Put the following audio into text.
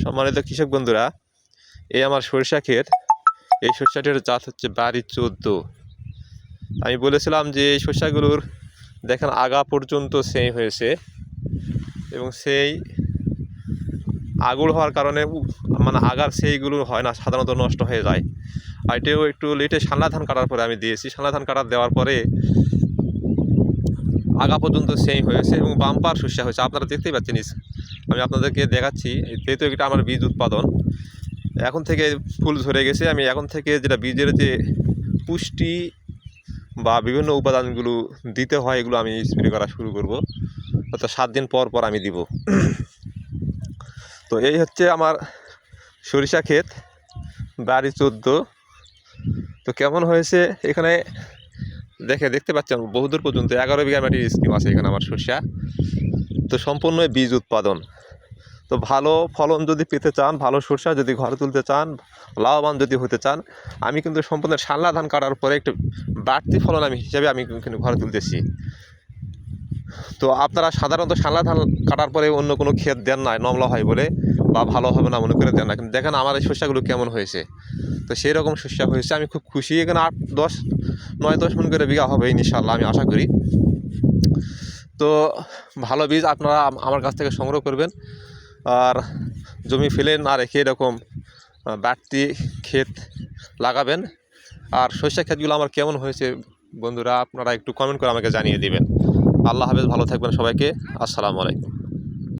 সম্মানিত কৃষক বন্ধুরা, এই আমার সরিষা ক্ষেত। এই সরিষাটির জাত হচ্ছে বাড়ি 14। আমি বলেছিলাম যে এই সরিষাগুলোর দেখেন আগা পর্যন্ত সেই হয়েছে এবং সেই আগুল হওয়ার কারণে মানে আগার সেইগুলো হয় না, সাধারণত নষ্ট হয়ে যায়। আর এটাও একটু লেটে সানলা ধান কাটার পরে আমি দিয়েছি। সানলা ধান কাটার দেওয়ার পরে আগা পর্যন্ত সেই হয়েছে এবং বাম্পার সরিষা হয়েছে। আপনারা দেখতেই পাচ্ছেন, আমি আপনাদেরকে দেখাচ্ছি। যেহেতু এটা আমার বীজ উৎপাদন, এখন থেকে ফুল ধরে গেছে। আমি এখন থেকে যেটা বীজের যে পুষ্টি বা বিভিন্ন উপাদানগুলো দিতে হয়, এগুলো আমি স্প্রে করা শুরু করব। অর্থাৎ 7 দিন পর পর আমি দিব। তো এই হচ্ছে আমার সরিষা ক্ষেত, বাড়ি 14। তো কেমন হয়েছে এখানে দেখতে পাচ্ছেন, বহুদূর পর্যন্ত 11 বিঘা মাটির স্কিম আছে এখানে আমার সরিষা। তো সম্পূর্ণ বীজ উৎপাদন। তো ভালো ফলন যদি পেতে চান, ভালো সরষা যদি ঘরে তুলতে চান, লাভবান যদি হতে চান, আমি কিন্তু সম্পূর্ণ সানলা ধান কাটার পরে একটু বাড়তি ফলন হিসাবে আমি কিন্তু ঘরে তুলতেছি। তো আপনারা সাধারণত সানলা ধান কাটার পরে অন্য কোনো ক্ষেত দেন না, নমলা হয় বলে বা ভালো হবে না মনে করে দেন না। কিন্তু দেখেন আমার এই শস্যগুলো কেমন হয়েছে। তো সেই রকম শস্য হয়েছে, আমি খুব খুশি। এখানে 9-10 মণ করে বিঘা হবে ইনশাআল্লাহ, আমি আশা করি। তো ভালো বীজ আপনারা আমার কাছ থেকে সংগ্রহ করবেন, আর জমি ফেলে না রেখে এরকম বাড়তি ক্ষেত লাগাবেন। আর সরিষা ক্ষেতগুলো আমার কেমন হয়েছে বন্ধুরা, আপনারা একটু কমেন্ট করে আমাকে জানিয়ে দিবেন। আল্লাহ হাফেজ, ভালো থাকবেন সবাইকে। আসসালামু আলাইকুম।